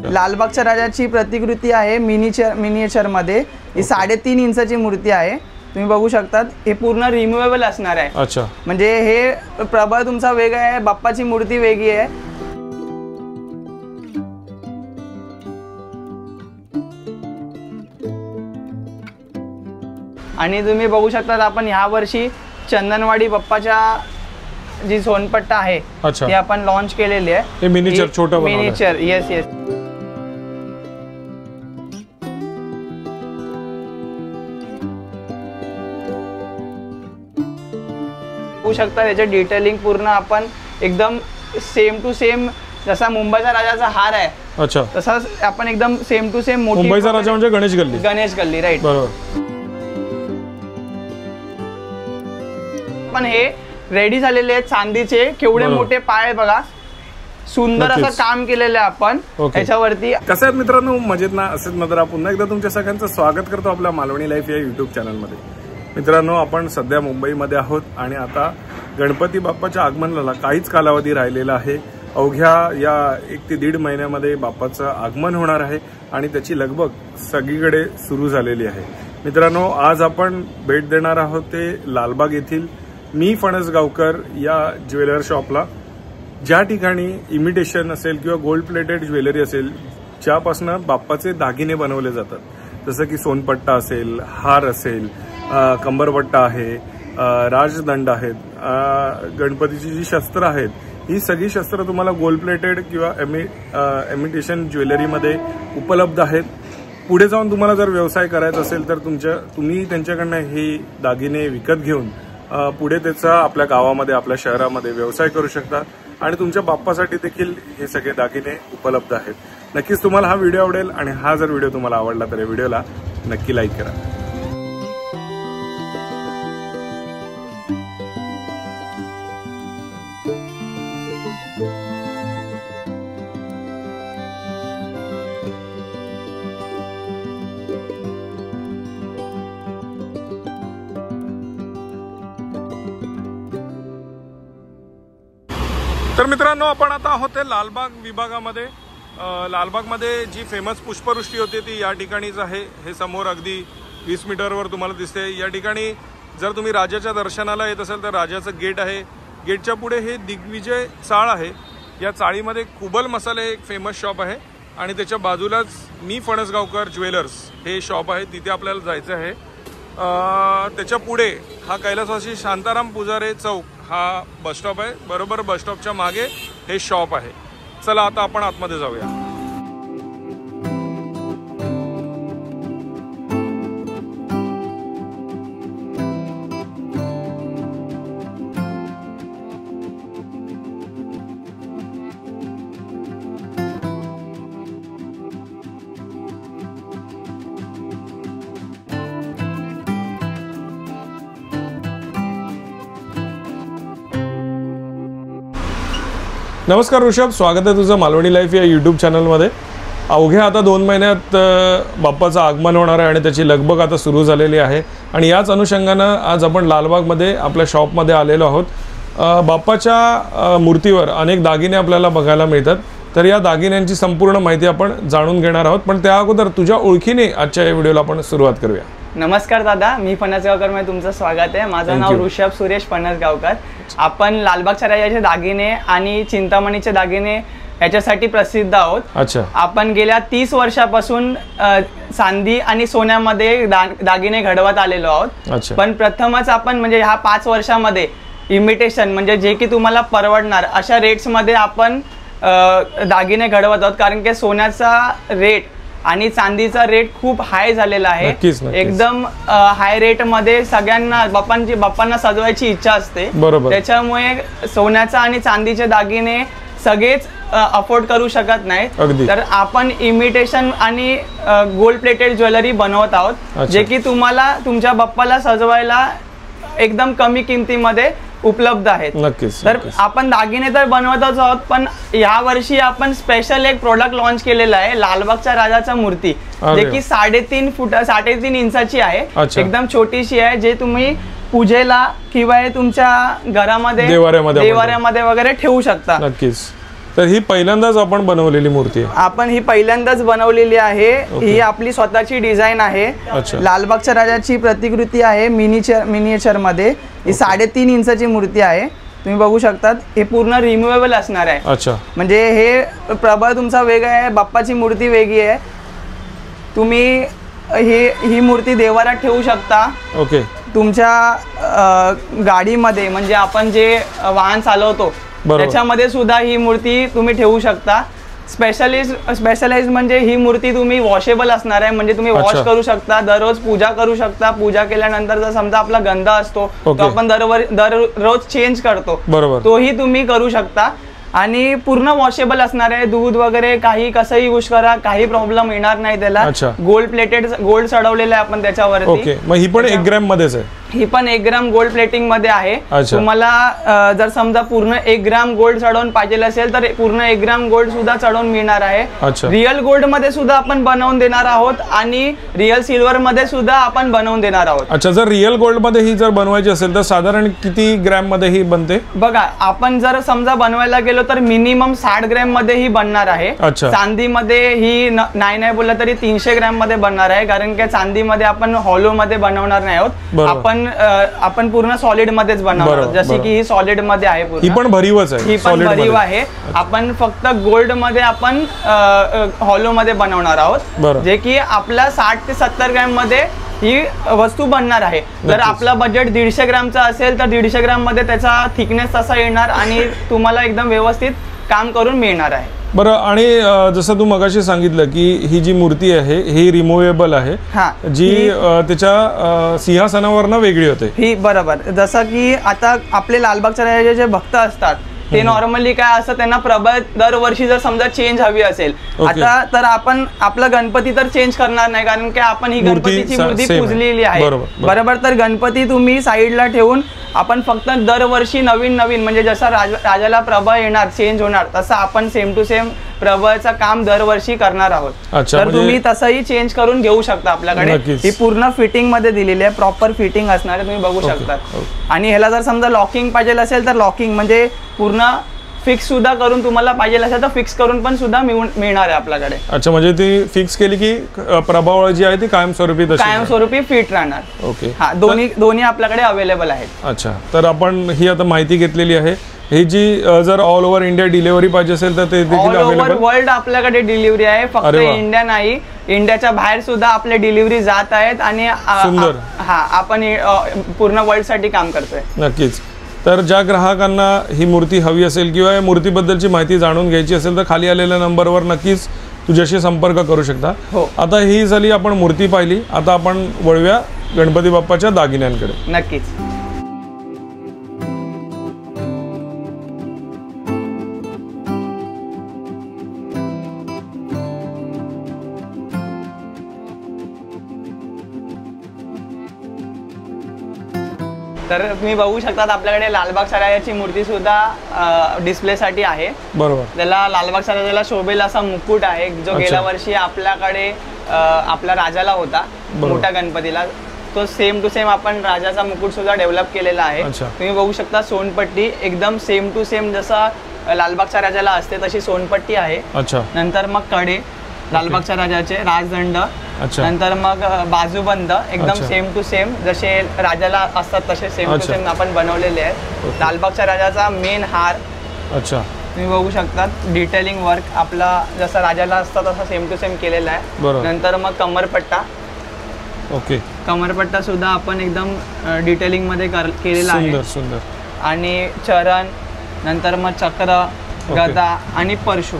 लालबागच्या राजाची प्रतिकृती आहे मिनिएचर मध्ये। ही 3.5 इंचाची मूर्ती आहे, तुम्ही बघू शकता। हे पूर्ण रिमूवेबल असणार आहे। अच्छा, म्हणजे हे प्रभाव तुमचा वेगळा आहे, बाप्पाची मूर्ती वेगळी आहे। आणि तुम्ही बघू शकता आपण ह्या वर्षी चंदनवाडी बाप्पाच्या जी सोनपट्टा आहे ती आपण लॉन्च केलेली आहे। हे मिनिएचर छोटा मिनिएचर, येस येस। बघू शकता त्याचे डिटेलिंग पूर्ण आपण एकदम सेम टू सेम, जसा मुंबईचा राजाचा हार आहे अच्छा तसाच आपण एकदम सेम टू सेम। मुंबईचा राजा म्हणजे गणेश गल्ली राईट बरोबर। पण हे रेडी झालेले आहेत चांदीचे, केवढे मोठे पाय बघा, सुंदर असं काम केलेलं आहे आपण याच्यावरती। कसं आहेत मित्रांनो, मजेत ना? असेच नंतर पुन्हा एकदा तुमच्या सगळ्यांचं स्वागत करतो आपल्या मालवणी लाईफ या युट्यूब चॅनलमध्ये। मित्रांनो, आपण सध्या मुंबईमध्ये आहोत आणि आता गणपती बाप्पाच्या आगमनाला काहीच कालावधी राहिलेला आहे। अवघ्या या 1 ते 1.5 महिन्यामध्ये बाप्पाचं आगमन होणार आहे आणि त्याची लगबग सगळीकडे सुरू झालेली आहे। मित्रांनो, आज आपण भेट देणार आहोत ते लालबाग येथील मी फणसगावकर या ज्वेलर शॉपला, ज्या ठिकाणी इमिटेशन असेल किंवा गोल्ड प्लेटेड ज्वेलरी असेल, ज्यापासून बाप्पाचे दागिने बनवले जातात, जसं की सोनपट्टा असेल, हार असेल, कंबरपट्टा आहे, राजदंड आहेत, गणपतीची जी शस्त्र आहेत, ही सगळी शस्त्र तुम्हाला गोल्ड प्लेटेड किंवा इमिटेशन ज्वेलरीमध्ये उपलब्ध आहेत। पुढे जाऊन तुम्हाला जर व्यवसाय करायचा असेल तर तुम्ही त्यांच्याकडनं हे दागिने विकत घेऊन पुढे त्याचा आपल्या गावामध्ये, आपल्या शहरामध्ये व्यवसाय करू शकता आणि तुमच्या बाप्पासाठी देखील हे सगळे दागिने उपलब्ध आहेत। नक्कीच तुम्हाला हा व्हिडिओ आवडेल आणि हा जर व्हिडिओ तुम्हाला आवडला तर या व्हिडिओला नक्की लाईक करा। तर मित्रांनो, आपण आता आहोत लालबाग विभागामध्ये। लालबागमध्ये जी फेमस पुष्पवृष्टी होते ती या ठिकाणीच आहे। हे समोर अगदी 20 मीटरवर तुम्हाला दिसते। या ठिकाणी जर तुम्ही राजाच्या दर्शनाला येत असाल तर राजाचं गेट आहे, गेटच्या पुढे हे दिग्विजय चाळ आहे। या चाळीमध्ये कुबल मसाले एक फेमस शॉप आहे आणि त्याच्या बाजूलाच मी फणसगावकर ज्वेलर्स हे शॉप आहे, तिथे आपल्याला जायचं आहे। त्याच्या पुढे हा कैलासवासी शांताराम पुजारे चौक हा बस स्टॉप आहे, बरोबर बस स्टॉपच्या मागे हे शॉप आहे। चला आता आपण आतमध्ये जाऊया। नमस्कार ऋषभ, स्वागत आहे तुझं मालवणी लाईफ या यूट्यूब चॅनलमध्ये। अवघ्या आता 2 महिन्यात बाप्पाचं आगमन होणार आहे आणि त्याची लगबग आता सुरू झालेली आहे आणि याच अनुषंगानं आज आपण लालबागमध्ये आपल्या शॉपमध्ये आलेलो आहोत। बाप्पाच्या मूर्तीवर अनेक दागिने आपल्याला बघायला मिळतात, तर या दागिन्यांची संपूर्ण माहिती आपण जाणून घेणार आहोत। पण त्या अगोदर तुझ्या ओळखीने आजच्या या व्हिडिओला आपण सुरुवात करूया। नमस्कार दादा, मी फणसगावकर मध्ये तुमचं स्वागत आहे। माझं नाव ऋषभ सुरेश फणसगावकर। आपण लालबागच्या राजाचे दागिने आणि चिंतामणीचे दागिने याच्यासाठी प्रसिद्ध आहोत। अच्छा, आपण गेल्या 30 वर्षापासून चांदी आणि सोन्यामध्ये दागिने घडवत आलेलो आहोत। पण प्रथमच आपण म्हणजे ह्या 5 वर्षामध्ये इमिटेशन म्हणजे जे की तुम्हाला परवडणार अशा रेट्स मध्ये आपण दागिने घडवत आहोत, कारण की सोन्याचा रेट आणि चांदीचा रेट खूप हाय झालेला आहे। एकदम हाय रेट मध्ये सगळ्यांना बाप्पांना सजवायची इच्छा असते, त्याच्यामुळे सोन्याचा आणि चांदीचे दागिने सगळेच अफोर्ड करू शकत नाहीत। तर आपण इमिटेशन आणि गोल्ड प्लेटेड ज्वेलरी बनवत आहोत, जे की तुम्हाला तुमच्या बाप्पाला सजवायला एकदम कमी किमतीमध्ये उपलब्ध आहेत। तर आपण दागिने तर बनवतच आहोत, पण या वर्षी आपण स्पेशल एक प्रोडक्ट लॉन्च केलेला आहे, लालबागच्या राजाचा मूर्ती, जे की 3.5 इंचाची आहे, एकदम छोटीशी आहे, जे तुम्ही पूजेला किंवा तुमच्या घरामध्ये देवाऱ्यामध्ये वगैरे ठेवू शकता। तर ही पहिल्यांदाच आपण बनवलेली मूर्ती आहे? आपण ही पहिल्यांदाच बनवलेली आहे. ही आपली स्वतःची डिझाईन आहे. लालबागच्या राजाची प्रतिकृती आहे मिनिएचर मध्ये. ही 3.5 इंचाची मूर्ती आहे. तुम्ही बघू शकतात. हे पूर्ण रिमूवेबल असणार आहे. अच्छा, म्हणजे हे प्रभाव तुमचा वेगळा आहे, बाप्पाची मूर्ती वेगळी आहे. तुम्ही ही मूर्ती देवारात ठेवू शकता. ओके. तुमच्या गाडीमध्ये म्हणजे आपण जे वाहन चालवतो त्याच्यामध्ये सुद्धा ही मूर्ती तुम्ही ठेवू शकता. स्पेशलाइज म्हणजे ही मूर्ती तुम्ही वॉशेबल असणार आहे. म्हणजे तुम्ही वॉश करू शकता, दररोज पूजा करू शकता. पूजा केल्यानंतर जर समजा आपला गंध असतो तो आपण दररोज चेंज करतो, तोही तुम्ही करू शकता. आणि पूर्ण वॉशेबल असणार आहे. दूध वगैरे काही कसंही यूज करा, काही प्रॉब्लेम येणार नाही त्याला. गोल्ड प्लेटेड, गोल्ड चढवलेलं आहे आपण त्याच्यावरती. ही पण 1 ग्रॅम मध्येच आहे? ही पण 1 ग्राम गोल्ड प्लेटिंग मध्ये आहे. तुम्हाला जर समजा पूर्ण 1 ग्राम गोल्ड चढवून पाहिजे असेल तर पूर्ण 1 ग्राम गोल्ड सुद्धा चढवून मिळणार आहे. रिअल गोल्ड मध्ये सुद्धा आपण बनवून देणार आहोत आणि रिअल सिल्वर मध्ये सुद्धा आपण बनवून देणार आहोत. अच्छा, जर रिअल गोल्ड मध्ये ही जर बनवायची असेल तर साधारण किती ग्रॅम मध्ये ही बनते? बघा, आपण जर समजा बनवायला गेलो तर मिनिमम 60 ग्रॅम मध्ये ही बनणार आहे. चांदी मध्ये ही नाही बोललं तरी 300 ग्रॅम मध्ये बनणार आहे. कारण की चांदी मध्ये आपण हॉलो मध्ये बनवणार नाही आहोत. आपण पूर्ण सॉलिड मध्येच बनवणार, जशी की ही सॉलिड मध्ये आहे. ही पण भरीवच आहे? ही पण भरीव आहे. आपण फक्त गोल्ड मध्ये आपण हॉलो मध्ये बनवणार आहोत, जे की आपला 60 ते 70 ग्रॅम मध्ये ही वस्तू बनणार आहे. जर आपला बजेट 150 ग्रॅमचा असेल तर 150 ग्रॅम मध्ये त्याचा थिकनेस तसा येणार आणि तुम्हाला एकदम व्यवस्थित काम करून मिळणार आहे. बरं, आणि जसं तू मगाशी सांगितलं की ही जी मूर्ती आहे ही रिमूवेबल आहे, जी त्याच्या सिंहासनावरनं वेगळी होते. ही बरोबर. जसं की आता आपले लालबागच्या राजाचे जे भक्त असतात ते नॉर्मली काय असतं, त्यांना प्रभात दरवर्षी जर समजा चेंज हवी असेल आता तर आपण आपला गणपती तर चेंज करणार नाही, कारण की आपण ही गणपतीची मूर्ती पूजलेली आहे. बरोबर. तर गणपती तुम्ही साईडला ठेवून आपण फक्त दरवर्षी नवीन म्हणजे जसा राजाला प्रभा येणार, चेंज होणार, तसं आपण सेम टू सेम प्रभाचं काम दरवर्षी करणार आहोत. तर तुम्ही तसंही चेंज करून घेऊ शकता. आपल्याकडे ही पूर्ण फिटिंग मध्ये दिलेली आहे, प्रॉपर फिटिंग असणार आहे, तुम्ही बघू शकता. आणि ह्याला जर समजा लॉकिंग पाहिजे असेल तर लॉकिंग म्हणजे पूर्ण फिक्स सुद्धा करून तुम्हाला पाहिजे असेल तर फिक्स करून पण सुद्धा मिळणार आहे आपल्याकडे. अच्छा, म्हणजे ती फिक्स केली की प्रभाव जी आहे ती कायमस्वरूपी फिट राहणार. ओके. हा, दोन्ही आपल्याकडे अवेलेबल आहेत. अच्छा, तर आपण ही आता माहिती घेतलेली आहे. ही जी जर ऑल ओव्हर इंडिया डिलिव्हरी पाहिजे असेल तर ते ऑल ओव्हर वर्ल्ड आपल्याकडे डिलिव्हरी आहे. फक्त इंडिया नाही, इंडियाच्या बाहेर सुद्धा आपले डिलिव्हरी जात आहेत. आणि आपण पूर्ण वर्ल्ड साठी काम करतोय. नक्कीच. तर ज्या ग्राहकांना ही मूर्ती हवी असेल किंवा या मूर्तीबद्दलची माहिती जाणून घ्यायची असेल तर खाली आलेल्या नंबरवर नक्कीच तुझ्याशी संपर्क करू शकता. आता ही झाली आपण मूर्ती पाहिली, आता आपण वळूया गणपती बाप्पाच्या दागिन्यांकडे. नक्कीच. तर तुम्ही बघू शकतात आपल्याकडे लालबागच्या राजाची मूर्ती सुद्धा डिस्प्ले साठी आहे. बरोबर. त्याला लालबागच्या राजाला शोभेल असा मुकुट आहे, जो गेल्या वर्षी आपल्याकडे आपल्या राजाला होता, मोठ्या गणपतीला. तो सेम टू सेम आपण राजाचा मुकुट सुद्धा डेव्हलप केलेला आहे. तुम्ही बघू शकता सोनपट्टी एकदम सेम टू सेम जसा लालबागच्या राजाला असते तशी सोनपट्टी आहे. नंतर मग कडे लालबागच्या राजाचे, राजदंड, नंतर मग बाजूबंद एकदम सेम टू सेम जसे राजाला असतात तसे सेम टू सेम आपण बनवलेले आहेत. लालबागच्या राजाचा मेन हार तुम्ही बघू शकता, डिटेलिंग वर्क आपला जसा राजाला असतं तसा सेम टू सेम केलेला आहे. नंतर मग कमरपट्टा. ओके. कमरपट्टा सुद्धा आपण एकदम डिटेलिंग मध्ये केलेला आहे. सुंदर. आणि चरण, नंतर मग चक्र, गदा आणि परशु,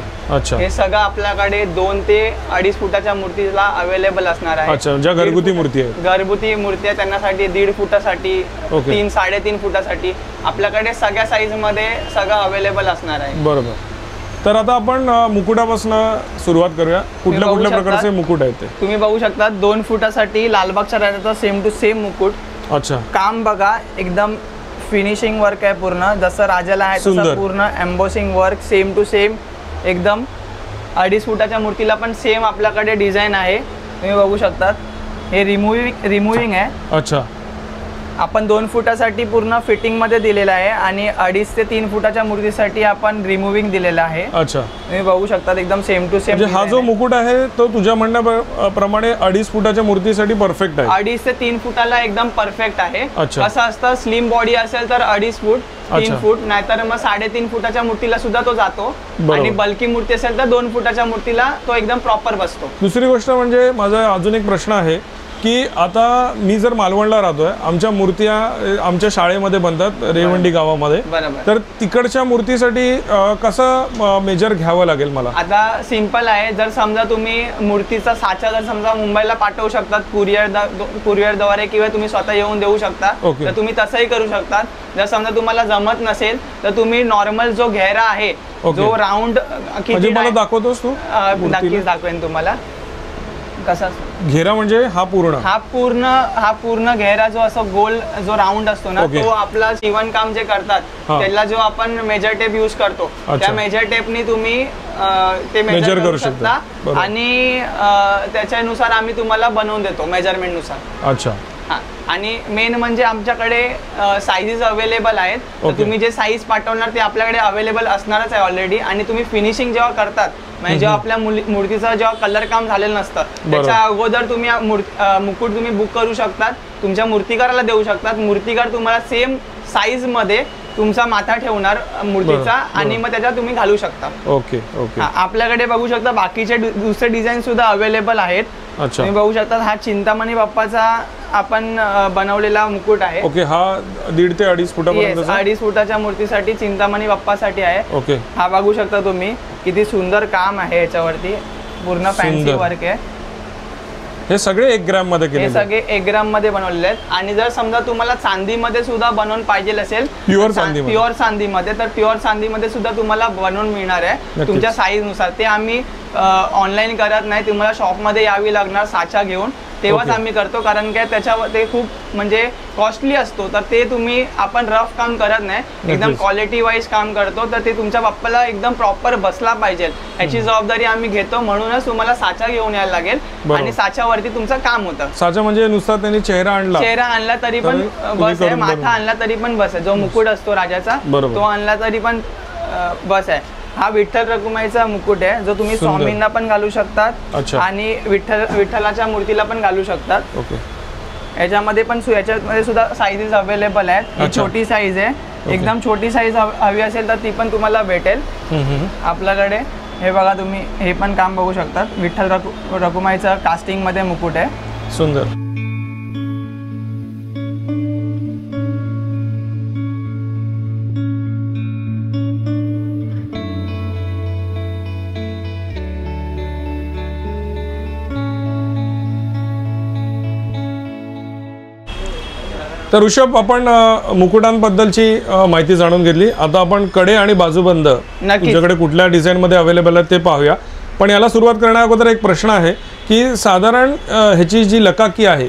हे सगळं आपल्याकडे 2 ते 2.5 फुटाच्या मूर्तीला अवेलेबल असणार आहे. ज्या घरगुती मूर्ती आहे त्यांच्यासाठी 1.5 फुटासाठी, 3-3.5 फुटासाठी आपल्याकडे सगळ्या साईज मध्ये सगळं अवेलेबल असणार आहे. बरोबर. तर आता आपण मुकुटापासून सुरुवात करूया. कुठल्या प्रकारचे मुकुट आहेत ते तुम्ही बघू शकता. 2 फुटासाठी लालबागच्या राजाचा सेम टू सेम मुकुट. काम बघा, एकदम फिनिशिंग वर्क आहे पूर्ण, जसं राजाला आहे तसं पूर्ण embossing work same to same एकदम. 2.5 फुटाच्या मूर्तीला पण सेम आपल्याकडे डिझाईन आहे, तुम्ही बघू शकता. हे रिमूव्हिंग आहे. आपण 2 फुटासाठी पूर्ण फिटिंग मध्ये दिलेला आहे आणि 2.5 ते 3 फुटाच्या मूर्तीसाठी आपण रिमूव्हिंग दिलेला आहे. अच्छा, तुम्ही बघू शकता एकदम सेम टू सेम. हा जो मुकुट आहे तो तुझ्या म्हणण्याप्रमाणे 2.5 फुटाच्या मूर्तीसाठी परफेक्ट आहे. 2.5 ते 3 फुटाला एकदम परफेक्ट आहे. कसं असतं, स्लिम बॉडी असेल तर 2.5 फूट 3 फूट, नाहीतर मग 3.5 फुटाच्या मूर्तीला सुद्धा तो जातो आणि बल्की मूर्ती असेल तर 2 फुटाच्या मूर्तीला तो एकदम प्रॉपर बसतो. दुसरी गोष्ट म्हणजे माझा अजून एक प्रश्न आहे की आता मी जर मालवणला राहतोय, आमच्या मूर्त्या आमच्या शाळेमध्ये बनतात रेवंडी गावामध्ये, तर तिकडच्या मूर्तीसाठी कसं मेजर घ्यावं लागेल मला? आता सिंपल आहे. जर समजा तुम्ही मूर्तीचा साचा जर समजा मुंबईला पाठवू शकतात कुरिअरद्वारे किंवा तुम्ही स्वतः येऊन देऊ शकता, तर तुम्ही तसंही करू शकता. जर समजा तुम्हाला जमत नसेल तर तुम्ही नॉर्मल जो घेरा आहे, जो राऊंड किती मला दाखवतोस तू? नक्कीच दाखवेन तुम्हाला. कसा घेरा म्हणजे हा पूर्ण घेरा जो असं गोल जो राऊंड असतो ना, तो आपला शिवणकाम जे करतात त्याला जो आपण मेजर टेप यूज करतो, त्या मेजर टेपनी तुम्ही ते मेजर करू शकता आणि त्याच्यानुसार आम्ही तुम्हाला बनवून देतो मेजरमेंट नुसार. अच्छा. आणि मेन म्हणजे आमच्याकडे साईजेस अवेलेबल आहेत. तुम्ही जे साईज पाठवणार ते आपल्याकडे अवेलेबल असणारच आहे ऑलरेडी. आणि तुम्ही फिनिशिंग जेव्हा करतात, म्हणजे जेव्हा आपल्या मूर्तीचं जेव्हा कलर काम झालेलं नसतं त्याच्या अगोदर तुम्ही मुकुट तुम्ही बुक करू शकतात, तुमच्या मूर्तिकाराला देऊ शकतात. मूर्तिकार तुम्हाला सेम साईज मध्ये तुमचा माथा ठेवणार मूर्तीचा आणि मग त्याच्यात तुम्ही घालू शकता. Okay okay. आपल्याकडे बघू शकता बाकीचे दुसरे डिझाईन सुद्धा अवेलेबल आहेत. तुम्ही बघू शकता हा चिंतामणी बाप्पाचा आपण बनवलेला मुकुट आहे. ओके. हा 1.5 ते 2.5 फुटापर्यंत 2.5 फुटाच्या मूर्तीसाठी चिंतामणी बाप्पासाठी आहे. ओके. हा बघू शकता तुम्ही किती सुंदर काम आहे याच्यावरती, पूर्ण फॅन्सी वर्क आहे. हे सगळे 1 ग्रॅम मध्ये केलेले, हे सगळे 1 ग्रॅम मध्ये बनवलेले आहेत. आणि जर समजा तुम्हाला चांदीमध्ये सुद्धा बनवून पाहिजे असेल, प्युअर चांदीमध्ये, तर प्युअर चांदीमध्ये सुद्धा तुम्हाला बनवून मिळणार आहे तुमच्या साईज नुसार. ते आम्ही ऑनलाईन करत नाही, तुम्हाला शॉपमध्ये यावी लागणार साचा घेऊन, तेव्हाच आम्ही करतो. कारण काय त्याच्यावर ते खूप म्हणजे कॉस्टली असतो, तर ते तुम्ही आपण रफ काम करत नाही, एकदम क्वालिटी वाईज काम करतो. तर ते तुमच्या बाप्पाला एकदम प्रॉपर बसला पाहिजे याची जबाबदारी आम्ही घेतो. म्हणूनच तुम्हाला साचा घेऊन यायला लागेल आणि साच्यावरती तुमचं काम होतं. साचा म्हणजे नुसता त्यांनी चेहरा आणला तरी पण बस आहे, माथा आणला तरी पण बस आहे. जो मुकुट असतो राजाचा तो आणला तरी पण बस आहे. हा विठ्ठल रखुमाईचा मुकुट आहे, जो तुम्ही स्वामींना पण घालू शकतात आणि विठ्ठलाच्या मूर्तीला पण घालू शकतात. याच्यामध्ये पण याच्यामध्ये सुद्धा साईजेस अवेलेबल आहेत. ही छोटी साईज आहे, एकदम छोटी साईज हवी असेल तर ती पण तुम्हाला भेटेल आपल्याकडे. हे बघा तुम्ही हे पण काम बघू शकतात. विठ्ठल रखुमाईचा कास्टिंग मध्ये मुकुट आहे, सुंदर. तर ऋषभ, आपण मुकुटांबद्दलची माहिती जाणून घेतली. आता आपण कडे आणि बाजूबंद तुमच्याकडे कुठल्या डिझाईन मध्ये अवेलेबल आहेत ते पाहूया. पण याला सुरुवात करण्या अगोदर एक प्रश्न आहे की साधारण ह्याची जी लकाकी आहे,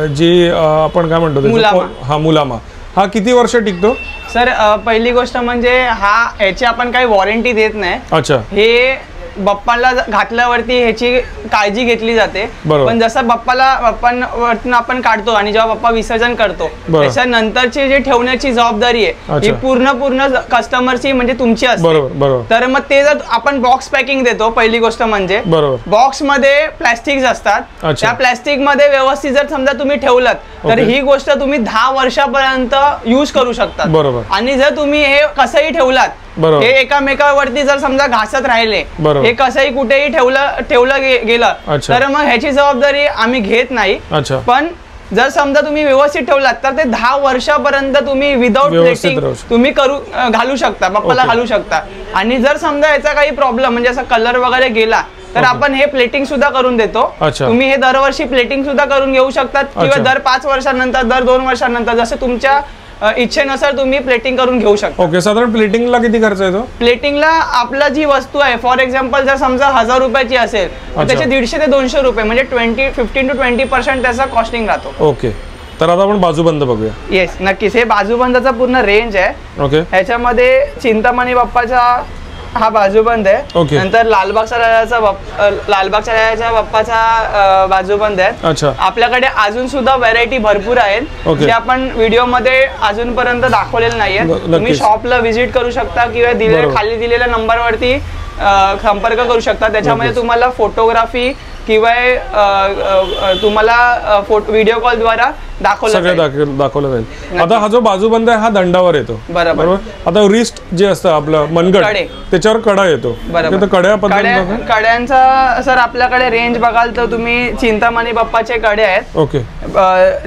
जी आपण काय म्हणतो मुलामा, हा किती वर्ष टिकतो? सर पहिली गोष्ट म्हणजे ह्याची आपण काही वॉरंटी देत नाही. अच्छा. हे बाप्पाला घातल्यावरती ह्याची काळजी घेतली जाते. पण जसं बाप्पावरती आपण काढतो आणि जेव्हा बाप्पा विसर्जन करतो त्याच्यानंतरची जी ठेवण्याची जबाबदारी आहे ही पूर्ण कस्टमरची म्हणजे तुमची असते. तर मग ते जर आपण बॉक्स पॅकिंग देतो, पहिली गोष्ट म्हणजे बॉक्स मध्ये प्लॅस्टिक असतात, त्या प्लॅस्टिक मध्ये व्यवस्थित जर समजा तुम्ही ठेवलं तर ही गोष्ट तुम्ही 10 वर्षापर्यंत यूज करू शकता. आणि जर तुम्ही हे कसंही ठेवलात, हे एकामेकावरती जर समजा घासत राहिले, हे कसंही कुठेही ठेवलं गेलं तर मग ह्याची जबाबदारी आम्ही घेत नाही. पण जर समजा तुम्ही व्यवस्थित ठेवलात तर ते 10 वर्षापर्यंत तुम्ही विदाउट प्लेटिंग तुम्ही घालू शकता, बाप्पाला घालू शकता. आणि जर समजा याचा काही प्रॉब्लेम म्हणजे असा कलर वगैरे गेला तर आपण हे प्लेटिंग सुद्धा करून देतो. तुम्ही हे दरवर्षी प्लेटिंग सुद्धा करून घेऊ शकतात किंवा दर 5 वर्षानंतर, दर 2 वर्षानंतर, जसं तुमच्या इच्छेनुसार तुम्ही प्लेटिंग करून घेऊ शकता. ओके. साधारण प्लेटिंगला किती खर्च येतो? प्लेटिंगला आपला जी वस्तू आहे, फॉर एक्झाम्पल जर समजा 1000 रुपयाची असेल तर त्याचे 150 ते 200 रुपये म्हणजे 15 to 20% त्याचा कॉस्टिंग राहतो. ओके. तर आता आपण बाजूबंद बघूया. येस, नक्कीच. हे बाजूबंदाचा पूर्ण रेंज आहे. ओके. ह्याच्यामध्ये चिंतामणी बाप्पाचा हा बाजूबंद आहे. नंतर लालबागच्या राजाच्या बाप्पाचा बाजूबंद आहे. आपल्याकडे अजून सुद्धा व्हरायटी भरपूर आहेत जे आपण व्हिडिओ मध्ये अजूनपर्यंत दाखवलेले नाहीये. तुम्ही शॉपला व्हिजिट करू शकता किंवा खाली दिलेल्या नंबरवरती संपर्क करू शकता. त्याच्यामध्ये तुम्हाला फोटोग्राफी किंवा तुम्हाला व्हिडिओ कॉल द्वारा दाखवलं जाईल. आता हा जो बाजूबंद आहे हा दंडावर येतो बरोबर. आता रिस्ट जे असतं आपलं मनगट त्याच्यावर कडा येतो. कड्यांचा सर आपल्याकडे रेंज बघाल तर तुम्ही चिंतामणी बाप्पाचे कडे आहेत. ओके.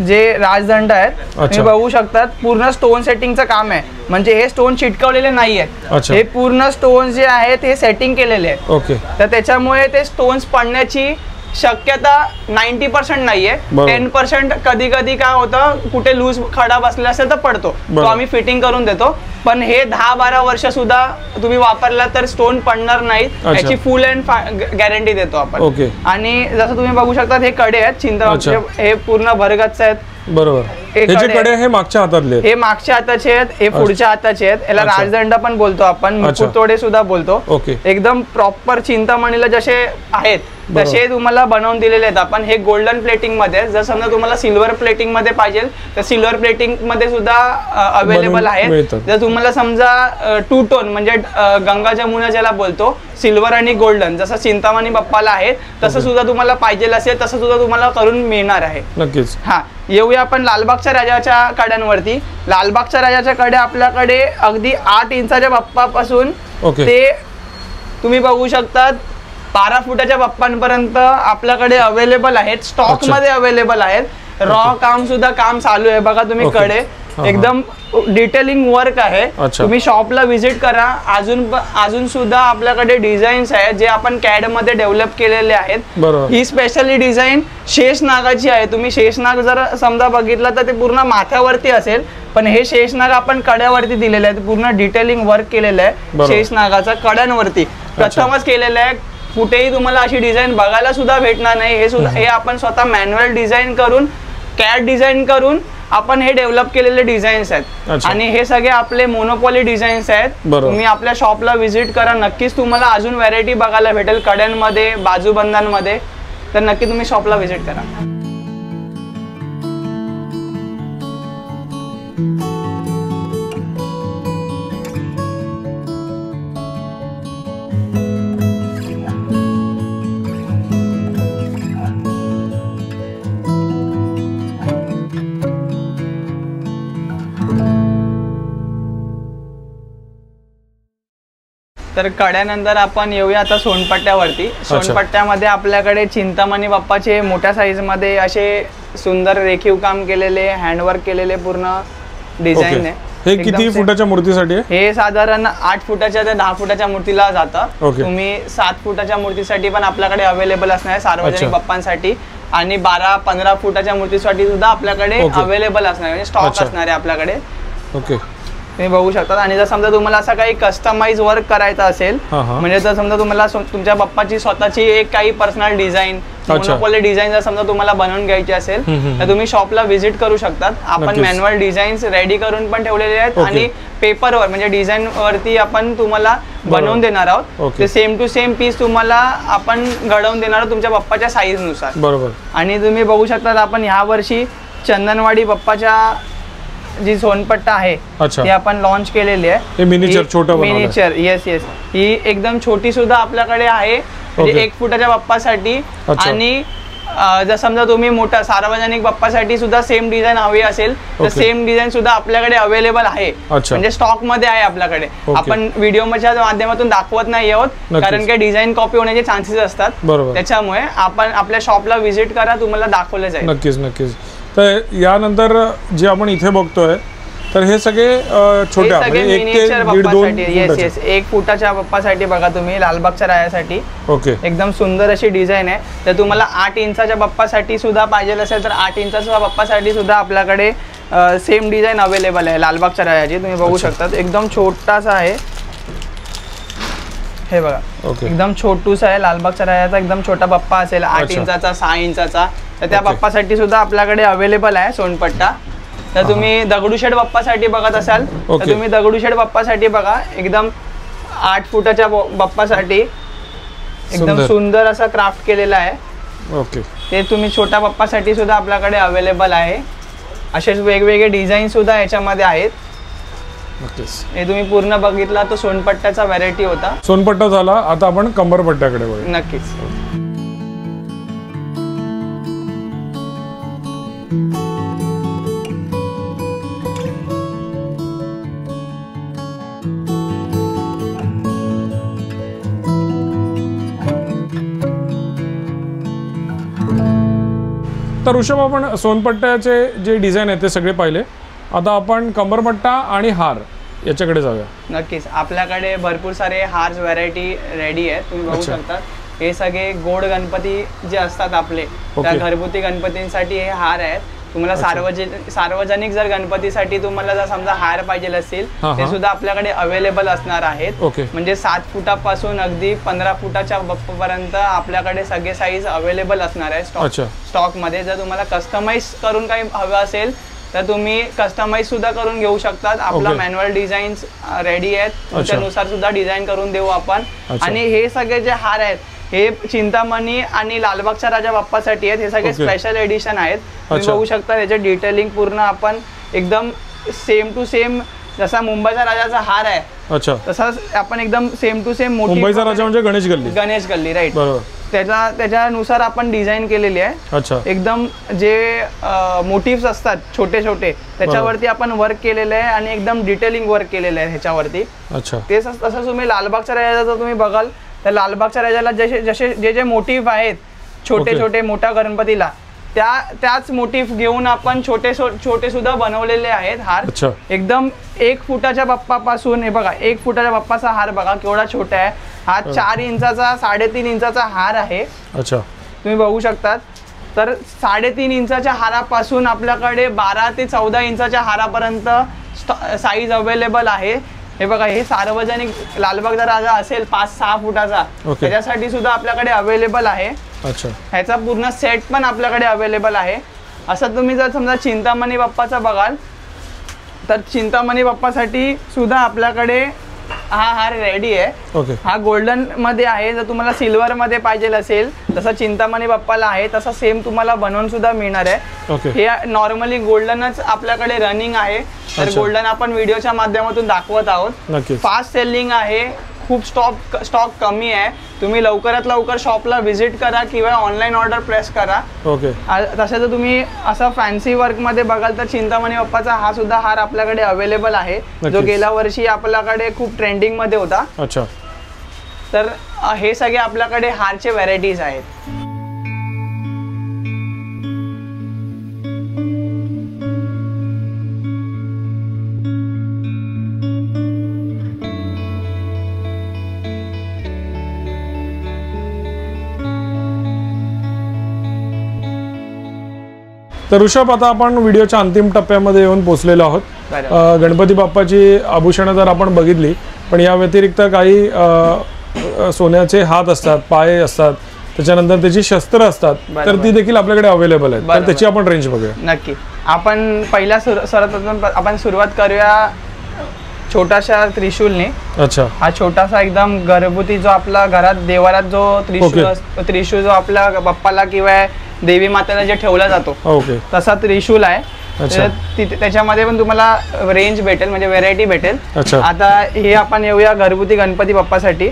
जे राजदंड आहेत तुम्ही बघू शकतात. पूर्ण स्टोन सेटिंगचं काम आहे. म्हणजे हे स्टोन चिटकवलेले नाही आहेत. हे पूर्ण स्टोन जे आहेत हे सेटिंग केलेले आहेत. ओके. तर त्याच्यामुळे ते स्टोन्स पडण्याची शक्यता 90% नाहीये. 10% कधी कधी काय होतं कुठे लूज खडा बसला असेल तर पडतो. तो आम्ही फिटिंग करून देतो. पण हे 10-12 वर्ष सुद्धा तुम्ही वापरला तर स्टोन पडणार नाहीत. याची फुल अँड गॅरंटी देतो आपण. आणि जसं तुम्ही बघू शकता हे कडे आहेत चिंतामणी हे पूर्ण भरगच्च आहेत बरोबर. हे मागच्या हातातले हे मागच्या हाताचे आहेत. हे पुढच्या हाताचे आहेत. याला राजदंड पण बोलतो आपण मुकुट तोडे सुद्धा बोलतो. एकदम प्रॉपर चिंतामणीला जसे आहेत तसे तुम्हाला बनवून दिलेले आहेत आपण. हे गोल्डन प्लेटिंग मध्ये जर समजा तुम्हाला सिल्वर प्लेटिंग मध्ये पाहिजे तर सिल्वर प्लेटिंग मध्ये सुद्धा अवेलेबल आहेत. जर तुम्हाला समजा 2 टोन म्हणजे गंगा जमुना ज्याला बोलतो सिल्वर आणि गोल्डन जसं चिंतामणी बाप्पाला आहे तसं सुद्धा तुम्हाला पाहिजे असेल तसं सुद्धा तुम्हाला करून मिळणार आहे. नक्कीच. हा येऊया आपण लालबागच्या राजाच्या कड्यांवरती. लालबागच्या राजाच्या कड्या आपल्याकडे अगदी 8 इंचाच्या बाप्पापासून ते तुम्ही बघू शकतात 12 फुटाच्या बाप्पांपर्यंत आपल्याकडे अवेलेबल आहेत. स्टॉक मध्ये अवेलेबल आहेत. रॉ काम सुद्धा काम चालू आहे बघा तुम्ही कडे एकदम डिटेलिंग वर्क आहे. तुम्ही शॉपला व्हिजिट करा. अजून सुद्धा आपल्याकडे डिझाईन्स आहेत जे आपण कॅड मध्ये डेव्हलप केलेले आहेत. ही स्पेशली डिझाईन शेषनागाची आहे. तुम्ही शेषनाग जर समजा बघितलं तर ते पूर्ण माथ्यावरती असेल पण हे शेषनाग आपण कड्यावरती दिलेले आहेत. पूर्ण डिटेलिंग वर्क केलेलं आहे शेषनागाचं कड्यांवरती प्रथमच केलेलं आहे. कुठेही तुम्हाला अशी डिझाईन बघायला सुद्धा भेटणार नाही. हे आपण स्वतः मॅन्युअल डिझाईन करून कॅड डिझाईन करून आपण हे डेव्हलप केलेले डिझाईन्स आहेत. आणि हे सगळे आपले मोनोपॉली डिझाईन्स आहेत. तुम्ही आपल्या शॉपला व्हिजिट करा. नक्कीच तुम्हाला अजून व्हरायटी बघायला भेटेल कड्यांमध्ये बाजूबंदांमध्ये. तर नक्की तुम्ही शॉपला व्हिजिट करा. तर कड्यानंतर आपण येऊया आता सोनपट्ट्यावरती. सोनपट्ट्यामध्ये आपल्याकडे चिंतामणी बाप्पाचे मोठ्या साईज मध्ये असे सुंदर रेखीव काम केलेले हँडवर्क केलेले पूर्ण डिझाईन आहे. हे किती फुटाच्या मूर्तीसाठी आहे? हे साधारण 8 फुटाच्या ते 10 फुटाच्या मूर्तीला जातं. तुम्ही 7 फुटाच्या मूर्तीसाठी पण आपल्याकडे अवेलेबल असणार आहे सार्वजनिक बाप्पांसाठी. आणि 12-15 फुटाच्या मूर्तीसाठी सुद्धा आपल्याकडे अवेलेबल असणार आहे. स्टॉक असणार आहे आपल्याकडे. ओके. तुम्ही बघू शकता. आणि जर समजा तुम्हाला असं काही कस्टमाइज वर्क करायचं असेल म्हणजे जर समजा तुम्हाला तुमच्या बाप्पाची स्वतःची एक काही पर्सनल डिझाईन मोनोपॉली डिझाईन जर समजा तुम्हाला बनवून घ्यायची असेल तर तुम्ही शॉपला व्हिजिट करू शकतात. आपण मॅन्युअल डिझाईन्स रेडी करून पण ठेवलेले आहेत आणि पेपरवर म्हणजे डिझाईन वरती आपण तुम्हाला बनवून देणार आहोत. ते सेम टू सेम पीस तुम्हाला आपण घडवून देणार आहोत तुमच्या बाप्पाच्या साईज नुसार. बरोबर. आणि तुम्ही बघू शकता आपण ह्या वर्षी चंदनवाडी बाप्पाच्या जी सोनपट्टा आहे ती आपण लॉन्च केलेली आहे. मिनिचर येस. ही एकदम छोटी सुद्धा आपल्याकडे आहे म्हणजे 1 फुटाच्या बाप्पासाठी. आणि जर समजा तुम्ही मोठा सार्वजनिक बाप्पासाठी सुद्धा सेम डिझाईन हवी असेल तर सेम डिझाईन सुद्धा आपल्याकडे अवेलेबल आहे. म्हणजे स्टॉक मध्ये आहे आपल्याकडे. आपण व्हिडिओच्या माध्यमातून दाखवत नाही आहोत कारण की डिझाईन कॉपी होण्याचे चान्सेस असतात. त्याच्यामुळे आपण आपल्या शॉपला व्हिजिट करा तुम्हाला दाखवले जाईल. नक्कीच नक्कीच. तर यानंतर जे आपण इथे बघतोय तर हे सगळे छोटे 1 फुटाच्या बाप्पासाठी बघा तुम्ही लालबागच्या राजासाठी. ओके. एकदम सुंदर अशी डिझाईन आहे. तर तुम्हाला 8 इंचाच्या बाप्पासाठी सुद्धा पाहिजे असेल तर 8 इंचाच्या बाप्पासाठी सुद्धा आपल्याकडे सेम डिझाईन अवेलेबल आहे लालबागच्या राजाची. तुम्ही बघू शकता एकदम छोटासा आहे हे बघा. एकदम छोटूसा आहे लालबागच्या राजाचा. एकदम छोटा बाप्पा असेल 8 इंचाचा 6 इंचाचा तर त्या बाप्पासाठी सुद्धा आपल्याकडे अवेलेबल आहे सोनपट्टा. तर तुम्ही दगडूशेठ बाप्पासाठी बघत असाल तर तुम्ही दगडूशेठ बाप्पासाठी बघा एकदम 8 फुटाच्या बाप्पासाठी एकदम सुंदर असा क्राफ्ट केलेला आहे। ओके, ते तुम्ही छोट्या बाप्पासाठी सुद्धा आपल्याकडे अवेलेबल आहे। असेच वेगवेगळे डिझाईन सुद्धा याच्यामध्ये आहेत। हे तुम्ही पूर्ण बघितला तो सोनपट्ट्याचा व्हरायटी होता। सोनपट्टा झाला, आता आपण कंबरपट्ट्याकडे वळू। नक्कीच। तर ऋषभ, आपण सोनपट्ट्याचे जे डिझाईन आहेत ते सगळे पाहिले, आता आपण कंबरपट्टा आणि हार याच्याकडे जाऊया। नक्कीच, आपल्याकडे भरपूर सारे हार्स व्हरायटी रेडी आहेत, तुम्ही बघू शकता। हे सगळे गोड गणपती जे असतात आपले, त्या घरगुती गणपतींसाठी हे हार आहेत। तुम्हाला सार्वजनिक जर गणपतीसाठी तुम्हाला जर समजा हार पाहिजे असतील ते सुद्धा आपल्याकडे अवेलेबल असणार आहेत। म्हणजे 7 फुटापासून अगदी 15 फुटाच्या बाप्पापर्यंत आपल्याकडे सगळे साईज अवेलेबल असणार आहे स्टॉक मध्ये। जर तुम्हाला कस्टमाइज करून काही हवं असेल तर तुम्ही कस्टमाइज सुद्धा करून घेऊ शकतात। आपला मॅन्युअल डिझाईन्स रेडी आहेत, त्यानुसार सुद्धा डिझाईन करून देऊ आपण। आणि हे सगळे जे हार आहेत हे चिंतामणी आणि लालबागच्या राजा बाप्पासाठी आहेत। हे सगळे स्पेशल एडिशन आहेत, तुम्ही बघू शकता। याचे डिटेलिंग पूर्ण आपण एकदम सेम टू सेम, जसा मुंबईचा राजाचा हार आहे तसाच आपण एकदम सेम टू सेम मुंबईचा राजा म्हणजे गणेश गल्ली राईट, त्याच्यानुसार आपण डिझाईन केलेली आहे। एकदम जे मोटिव्स असतात छोटे छोटे त्याच्यावरती आपण वर्क केलेलं आहे आणि एकदम डिटेलिंग वर्क केलेलं आहे ह्याच्यावरती। ते तसं तुम्ही लालबागच्या राजाचा तुम्ही बघाल तर लालबागच्या राजाला जसे जे मोटिव्ह आहेत छोटे छोटे मोठ्या गणपतीला त्याच मोटिव्ह घेऊन आपण छोटे सुद्धा बनवलेले आहेत हार। एकदम 1 फुटाच्या बाप्पापासून, हे बघा 1 फुटाच्या बाप्पाचा हार बघा केवढा छोटा आहे। हा 4 इंचाचा 3.5 इंचाचा हार आहे, तुम्ही बघू शकतात। तर 3.5 इंचाच्या हारापासून आपल्याकडे 12 ते 14 इंचाच्या हारापर्यंत साईज अवेलेबल आहे। हे बघा, हे सार्वजनिक लालबागचा राजा असेल 5-6 फुटाचा त्याच्यासाठी सुद्धा आपल्याकडे अवेलेबल आहे। ह्याचा पूर्ण सेट पण आपल्याकडे अवेलेबल आहे। असं तुम्ही जर समजा चिंतामणी बाप्पाचा बघाल तर चिंतामणी बाप्पासाठी सुद्धा आपल्याकडे हा हार रेडी आहे। हा गोल्डन मध्ये आहे, जर तुम्हाला सिल्वर मध्ये पाहिजे असेल तसं चिंतामणी बाप्पाला आहे तसा सेम तुम्हाला बनवून सुद्धा मिळणार आहे। हे नॉर्मली गोल्डनच आपल्याकडे रनिंग आहे, तर गोल्डन आपण व्हिडिओच्या माध्यमातून दाखवत आहोत। फास्ट सेलिंग आहे, खूप स्टॉक कमी आहे। तुम्ही लवकरात लवकर शॉपला व्हिजिट करा किंवा ऑनलाईन ऑर्डर प्लेस करा। तसं जर तुम्ही असं फॅन्सी वर्क मध्ये बघाल तर चिंतामणी बाप्पाचा हा सुद्धा हार आपल्याकडे अवेलेबल आहे, जो गेल्या वर्षी आपल्याकडे खूप ट्रेंडिंग मध्ये होता। तर हे सगळे आपल्याकडे हारचे व्हरायटीज आहेत। तर ऋषभ, आता आपण व्हिडिओच्या अंतिम टप्प्यामध्ये येऊन पोहोचलेलो आहोत। गणपती बाप्पाची आभूषणं जर आपण बघितली, पण या व्यतिरिक्त काही सोन्याचे हात असतात, पाय असतात, त्याच्यानंतर त्याची शस्त्र असतात, तर ती देखील आपल्याकडे अवेलेबल आहेत। तर त्याची आपण रेंज बघूया। नक्की, आपण पहिल्या सर्वप्रथम आपण सुरुवात करूया छोटाशा त्रिशूलने। हा छोटासा एकदम घरगुती जो आपला घरात देवारात जो त्रिशूल जो आपल्या बाप्पाला किंवा देवी मातेला जे ठेवला जातो तसा त्रिशूल आहे। त्याच्यामध्ये पण तुम्हाला रेंज भेटेल, म्हणजे व्हेरायटी भेटेल। आता हे आपण येऊया घरगुती गणपती बाप्पासाठी।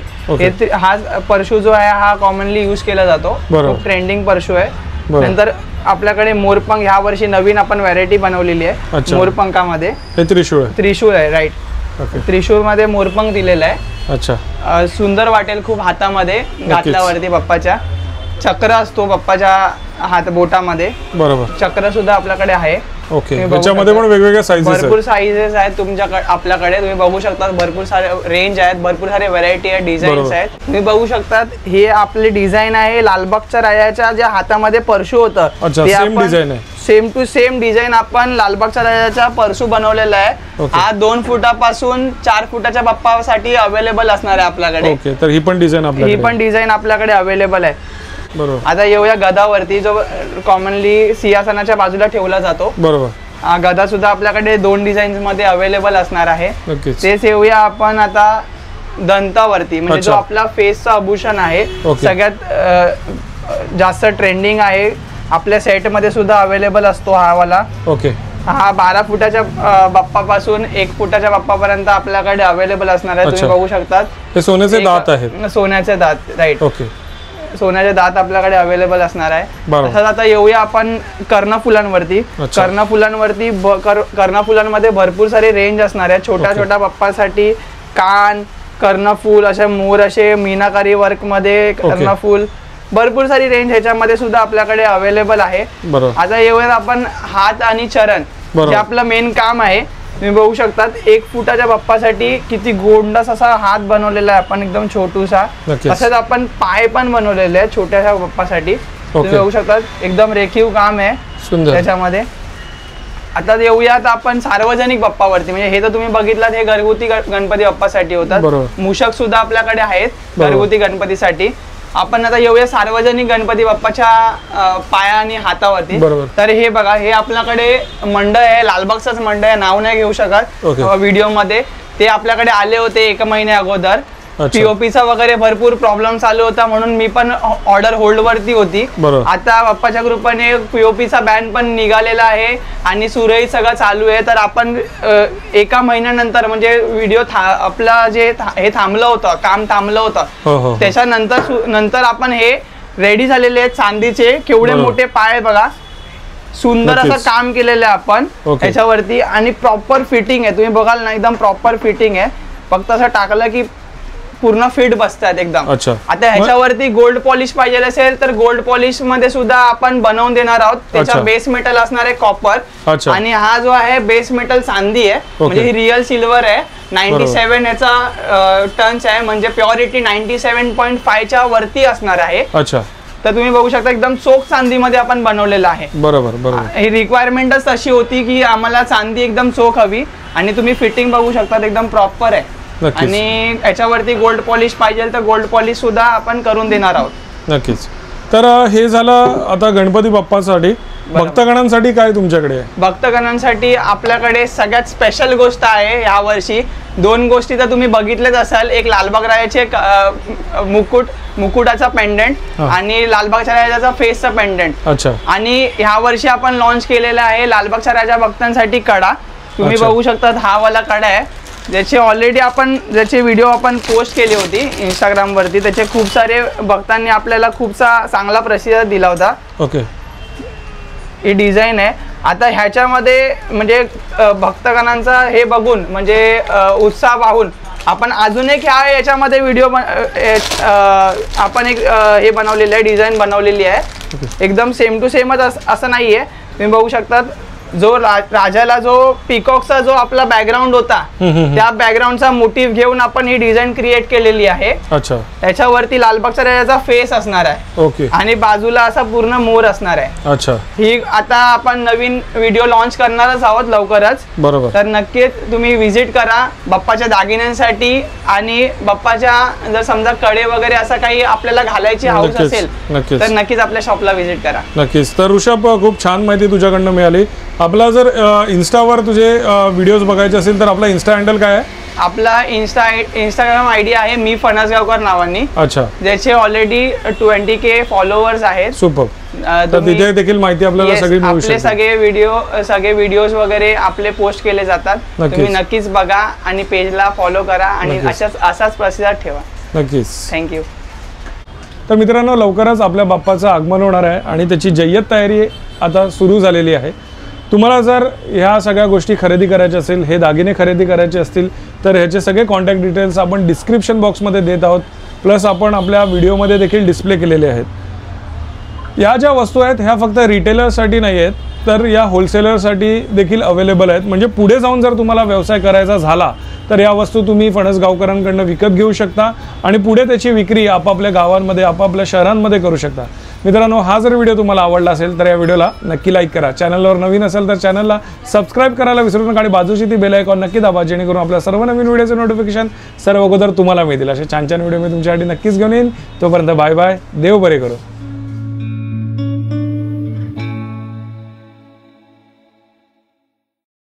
हा परशू जो आहे हा कॉमनली यूज केला जातो, खूप ट्रेंडिंग परशू आहे। नंतर आपल्याकडे मोरपंख ह्या वर्षी नवीन आपण व्हेरायटी बनवलेली आहे मोरपंखामध्ये। त्रिशूल आहे राईट, त्रिशूल मध्ये मोरपंख दिलेला आहे। सुंदर वाटेल खूप हातामध्ये घातल्यावरती बाप्पाच्या। चक्र असतो बाप्पाच्या हात बोटामध्ये, चक्र सुद्धा आपल्याकडे आहे। त्याच्यामध्ये पण वेगवेगळ्या साइजेस आहेत, भरपूर साइजेस आहेत तुमच्याकडे आपल्याकडे। तुम्ही बघू शकता भरपूर सारे रेंज आहेत, भरपूर सारे व्हरायटी आहेत, डिझाईन्स आहेत। तुम्ही बघू शकता हे आपले डिझाईन आहे लालबागच्या राजाच्या ज्या हातामध्ये परशू होतं ते आपण सेम टू सेम डिझाईन आपण लालबागच्या राजाचा परशू बनवलेला आहे। हा 2 फुटापासून 4 फुटाच्या बाप्पासाठी अवेलेबल असणार आहे आपल्याकडे। तर ही पण डिझाईन आपल्याकडे अवेलेबल आहे। आता येऊया गदावरती, जो कॉमनली सिंहासनाच्या बाजूला ठेवला जातो। गदा सुद्धा आपल्याकडे 2 डिझाईन्स मध्ये अवेलेबल असणार आहे। तेच येऊया आपण आता दंतावरती, म्हणजे जो आपला फेसचा आभूषण आहे सगळ्यात जास्त ट्रेंडिंग आहे, आपल्या सेट मध्ये सुद्धा अवेलेबल असतो हा वाला. ओके. हा 12 फुटाच्या बाप्पापासून 1 फुटाच्या बाप्पापर्यंत आपल्याकडे अवेलेबल असणार आहे. तुम्ही बघू शकता हे सोन्याचे दात आहेत. सोन्याचे दात, राईट. ओके. सोन्याचे दात आपल्याकडे अवेलेबल असणार आहे. तसंच आता येऊया आपण कर्णफुलांवरती. कर्णफुलांमध्ये भरपूर सारी रेंज असणार आहे. छोट्या छोट्या बाप्पासाठी कान, कर्णफूल, असे मोर, असे मीनाकारी वर्क मध्ये कर्णफूल, भरपूर सारी रेंज ह्याच्यामध्ये सुद्धा आपल्याकडे अवेलेबल आहे. आता येऊयात आपण हात आणि चरण, जे आपलं मेन काम आहे. तुम्ही बघू शकतात 1 फुटाच्या बाप्पासाठी किती गोंडस असा हात बनवलेला आहे आपण, एकदम छोटूसा. तसंच आपण पाय पण बनवलेले आहे छोट्याशा बाप्पासाठी. तुम्ही बघू शकतात एकदम रेखीव काम आहे त्याच्यामध्ये. आता येऊयात आपण सार्वजनिक बाप्पावरती. म्हणजे हे तर तुम्ही बघितलात, हे घरगुती गणपती बाप्पासाठी होतात. मूषक सुद्धा आपल्याकडे आहेत घरगुती गणपतीसाठी. आपण आता येऊया सार्वजनिक गणपती बाप्पाच्या पाया आणि हातावरती. तर हे बघा, हे आपल्याकडे मंडळ आहे, लालबागचाच मंडळ आहे, नाव नाही घेऊ शकत व्हिडिओ मध्ये. ते आपल्याकडे आले होते 1 महिन्या अगोदर. पीओपीचा वगैरे भरपूर प्रॉब्लेम चालू होता, म्हणून मी पण ऑर्डर होल्ड वरती होती. आता बाप्पाच्या कृपेने पीओपीचा बॅन पण निघालेला आहे आणि सुरळीत सगळं चालू आहे. तर आपण 1 महिन्यानंतर, म्हणजे व्हिडिओ आपला जे हे थांबलं होतं, काम थांबलं होतं, त्याच्यानंतर आपण हे रेडी झालेले आहेत. चांदीचे केवढे मोठे पाय बघा, सुंदर असं काम केलेलं आहे आपण याच्यावरती आणि प्रॉपर फिटिंग आहे. तुम्ही बघाल ना, एकदम प्रॉपर फिटिंग आहे. फक्त असं टाकलं की पूर्ण फिट बसतात एकदम. आता ह्याच्यावरती गोल्ड पॉलिश पाहिजे असेल तर गोल्ड पॉलिश मध्ये सुद्धा आपण बनवून देणार आहोत. त्याचा बेस मेटल असणार आहे कॉपर, आणि हा जो आहे बेस मेटल चांदी आहे. म्हणजे ही रिअल सिल्वर आहे. 97 याचा टन्स आहे, म्हणजे प्युरिटी 97.5 च्या वरती असणार आहे. तर तुम्ही बघू शकता एकदम चोख चांदीमध्ये आपण बनवलेलं आहे. बरोबर. ही रिक्वायरमेंटच तशी होती की आम्हाला चांदी एकदम चोख हवी, आणि तुम्ही फिटिंग बघू शकता एकदम प्रॉपर आहे. आणि याच्यावरती गोल्ड पॉलिश पाहिजे तर गोल्ड पॉलिश सुद्धा आपण करून देणार आहोत. नक्कीच. तर हे झालं आता गणपती बाप्पासाठी. भक्तगणांसाठी काय तुमच्याकडे? भक्तगणांसाठी आपल्याकडे सगळ्यात स्पेशल गोष्ट आहे या वर्षी. 2 गोष्टी तर तुम्ही बघितलेच असाल. एक लालबाग राजाचे मुकुटाचा पेंडंट आणि लालबागच्या राजाचा फेसचा पेंडंट. आणि ह्या वर्षी आपण लॉन्च केलेला आहे लालबागच्या राजा भक्तांसाठी कडा. तुम्ही बघू शकता हा वाला कडा आहे, ज्याचे ऑलरेडी ज्याचे व्हिडिओ आपण पोस्ट केली होती इंस्टाग्राम वरती. त्याचे खूप सारे भक्तांनी आपल्याला खूपसा चांगला प्रतिसाद दिला होता. ही डिझाईन आहे. आता ह्याच्यामध्ये म्हणजे भक्तगणांचा हे बघून, म्हणजे उत्साह पाहून आपण अजून एक याच्यामध्ये व्हिडिओ आपण एक हे बनवलेलं आहे, डिझाईन बनवलेली आहे. एकदम सेम टू सेमच असं नाहीये. तुम्ही बघू शकतात जो राजाला जो पिकॉकचा जो आपला बॅकग्राऊंड होता, त्या बॅकग्राऊंडचा मोटिव्ह घेऊन आपण ही डिझाईन क्रिएट केलेली आहे. त्याच्यावरती लालबागच्या राजाचा फेस असणार आहे आणि बाजूला असा पूर्ण मोर असणार आहे. ही आता आपण नवीन व्हिडिओ लॉन्च करणारच आहोत लवकरच. तर नक्कीच तुम्ही व्हिजिट करा बाप्पाच्या दागिन्यांसाठी. आणि बाप्पाच्या जर समजा कडे वगैरे असं काही आपल्याला घालायची हौस असेल तर नक्कीच आपल्या शॉपला व्हिजिट करा. नक्कीच. तर ऋषभ, खूप छान माहिती तुझ्याकडनं मिळाली. आपला जर इन्स्टावर तुझे व्हिडिओज बघायचे असेल तर आपला इन्स्टा हँडल काय आहे? आपला इंस्टाग्राम आयडी आहे मी फणसगावकर नावानी. ज्याचे ऑलरेडी 20K फॉलोअर्स आहेत. सुपर. तर तिथे देखील माहिती आपल्याला सगळी मिळू शकते. सगळे व्हिडिओज वगैरे आपले पोस्ट केले जातात. तुम्ही नक्कीच बघा आणि पेजला फॉलो करा आणि असाच प्रतिसाद ठेवा. नक्कीच. थँक्यू. तर मित्रांनो, लवकरच आपल्या बाप्पाचं आगमन होणार आहे आणि त्याची जय्यत तयारी आता सुरू झालेली आहे. तुम्हाला जर ह्या सगळ्या गोष्टी खरेदी करायच्या असेल, हे दागिने खरेदी करायचे असतील तर ह्याचे सगळे कॉन्टॅक्ट डिटेल्स आपण डिस्क्रिप्शन बॉक्समध्ये देत आहोत. प्लस आपण आपल्या व्हिडिओमध्ये देखील डिस्प्ले केलेले आहेत. या ज्या वस्तू आहेत ह्या फक्त रिटेलरसाठी नाही आहेत, तर या होलसेलरसाठी देखील अवेलेबल आहेत. म्हणजे पुढे जाऊन जर तुम्हाला व्यवसाय करायचा झाला तर या वस्तू तुम्ही फणसगावकरांकडून विकत घेऊ शकता आणि पुढे त्याची विक्री आपापल्या गावांमध्ये, आपापल्या शहरांमध्ये करू शकता. मित्रांनो, हा जर व्हिडिओ तुम्हाला आवडला असेल तर या व्हिडिओला नक्की लाईक करा. चॅनलवर नवीन असेल तर चॅनलला सबस्क्राईब करायला विसरू नका आणि बाजूची ती बेल आयकॉन नक्की दाबा, जेणेकरून आपल्या सर्व नवीन व्हिडिओचे नोटिफिकेशन सर्व अगोदर तुम्हाला मिळतील. असे छान छान व्हिडिओ मी तुमच्यासाठी नक्कीच घेऊन येईन. तोपर्यंत बाय बाय. देव बरे करो.